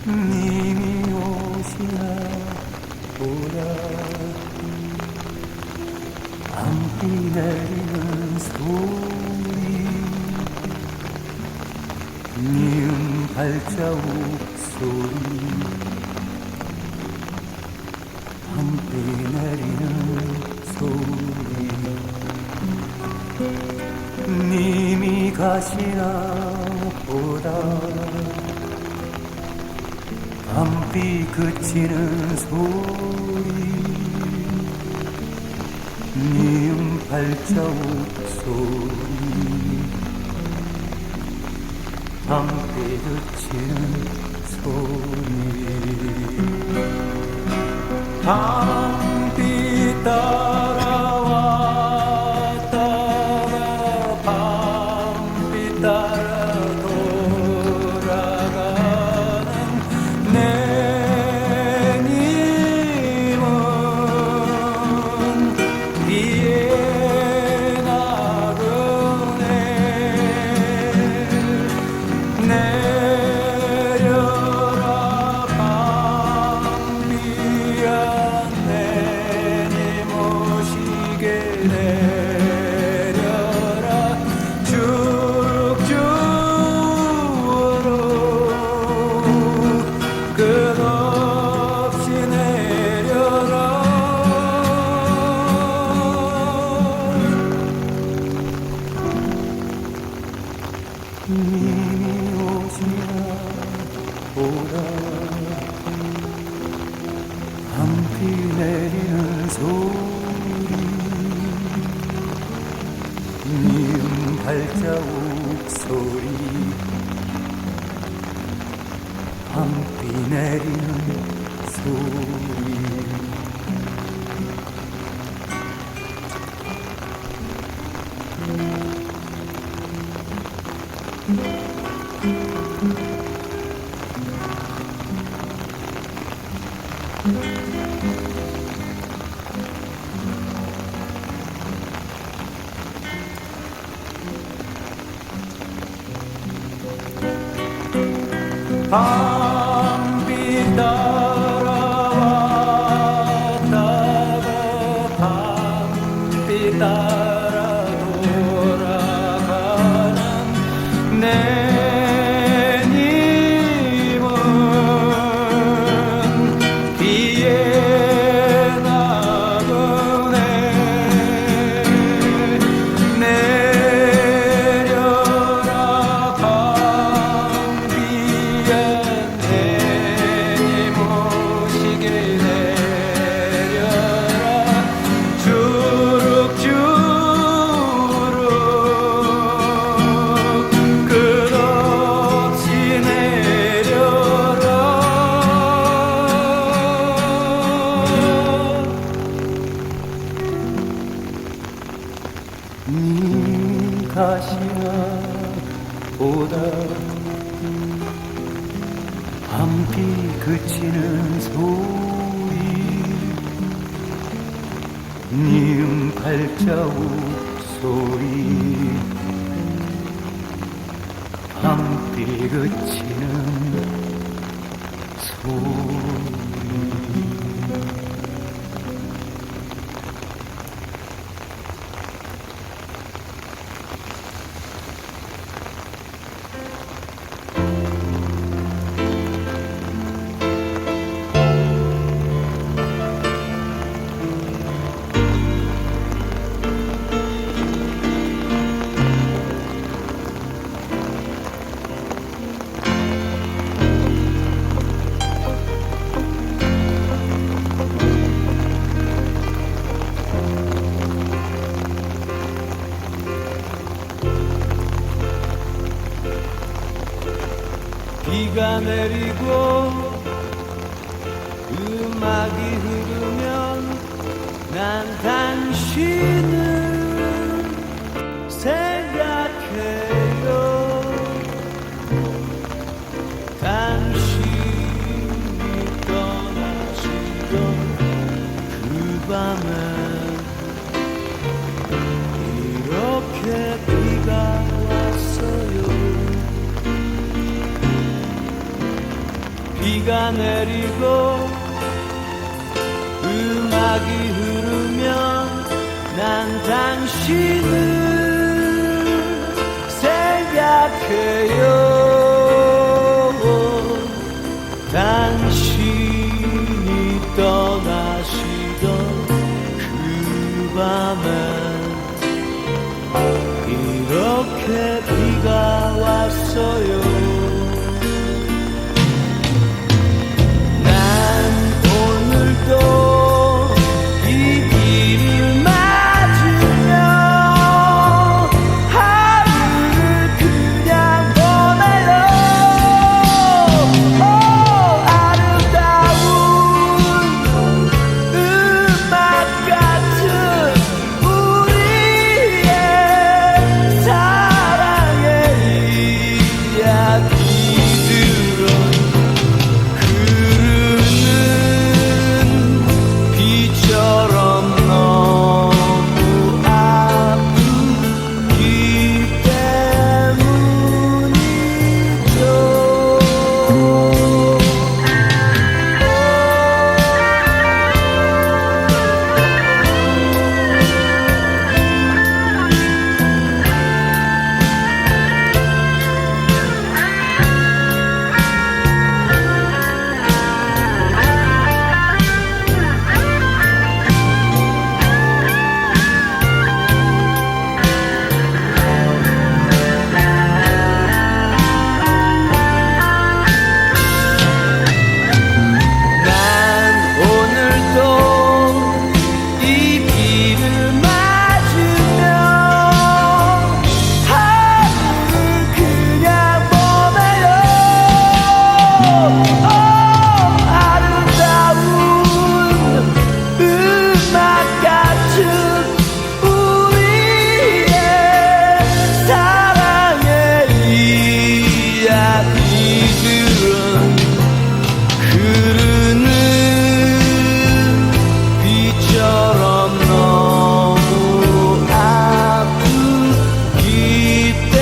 님이 오시나 보라. 밤비 내리는 소리, 니은 발자국 소리, 밤비 내리는 소리. 님이 가시나 보다. 밤비 그치는 소리, 니은 발자국 소리, 밤비 그치는 소리. 밤비 따라왔다가 밤비 따라 돌아가는 내 님은 비에 나그네. 내려라 밤비야, 내 님 오시게 내려라. 쭉쭉쭉 끝없이 내려라. 님이 오시나 보라. 밤비 내리는 소리, 니은 발자국 소리, 밤비 내리는 소리. 밤비 따라왔다가 밤비 따라 돌아가는 내 님은 비에 나그네. 내려라 밤비야, 내 님 오시게 내려라. 주룩주룩 끝없이 내려라. 님 가시나 보다. 밤비 그치는 소리, 니은 발자국 소리, 밤비 그치는 소리. 비가 내리고 음악이 흐르면 난 당신을 비가 내리고 음악이 흐르면 난 당신을 생각해요. 당신이 떠나시던 그 밤에 이렇게 비가 왔어요. 난 오늘도 이 비를 맞으며 하루를 그냥 보내요. 아름다운 음악 같은 우리의 사랑의 이야기들은 흐르는 비처럼 너무 아프기 때문이죠. 난 오늘도 이 비를 맞으며 하루를 그냥 보내요. 아름다운 음악 같은 우리의 사랑의 이야기들은 흐르는 비처럼 너무 아프기 때문이죠.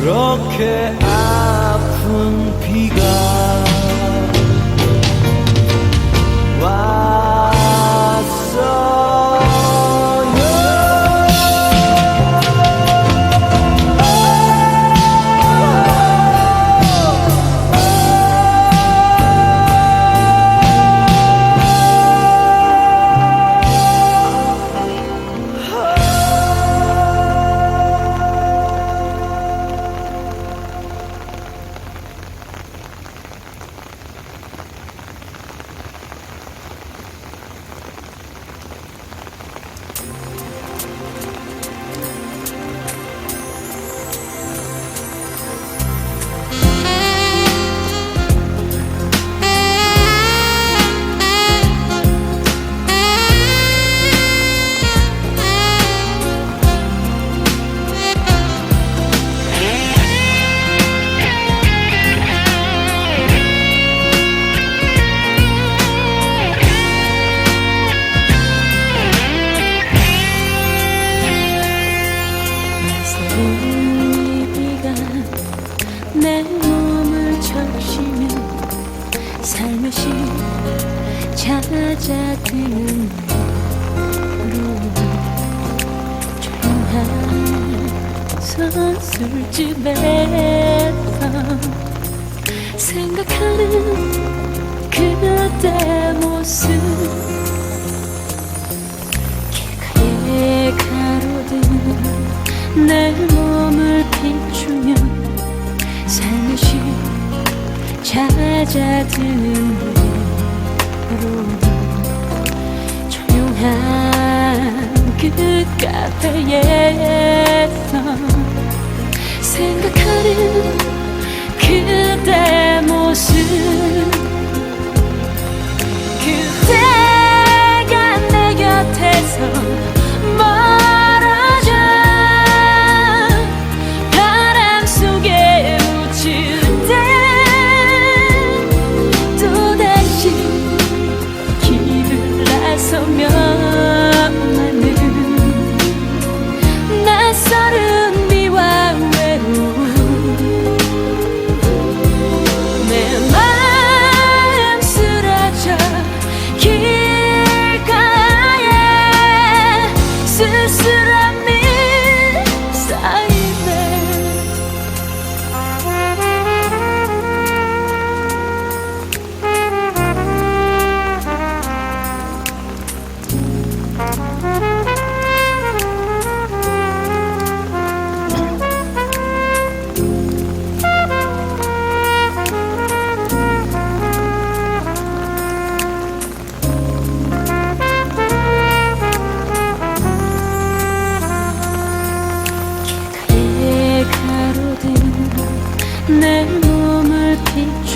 그렇게 아픈 비가 내 몸을 적시며 살며시 찾아드는 조용한 선술집에서 생각하는 그대 모습 길가에 가로등 내 몸을 비추며 살며시 찾아드는 대로 조용한 그 카페에서 생각하는 그대 모습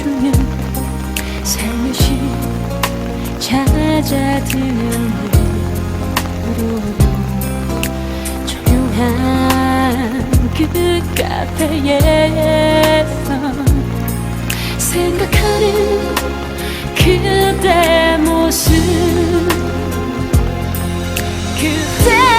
비추면 살며시 찾아드는 대로 조용한 그 카페에서 생각하는 그대 모습 그대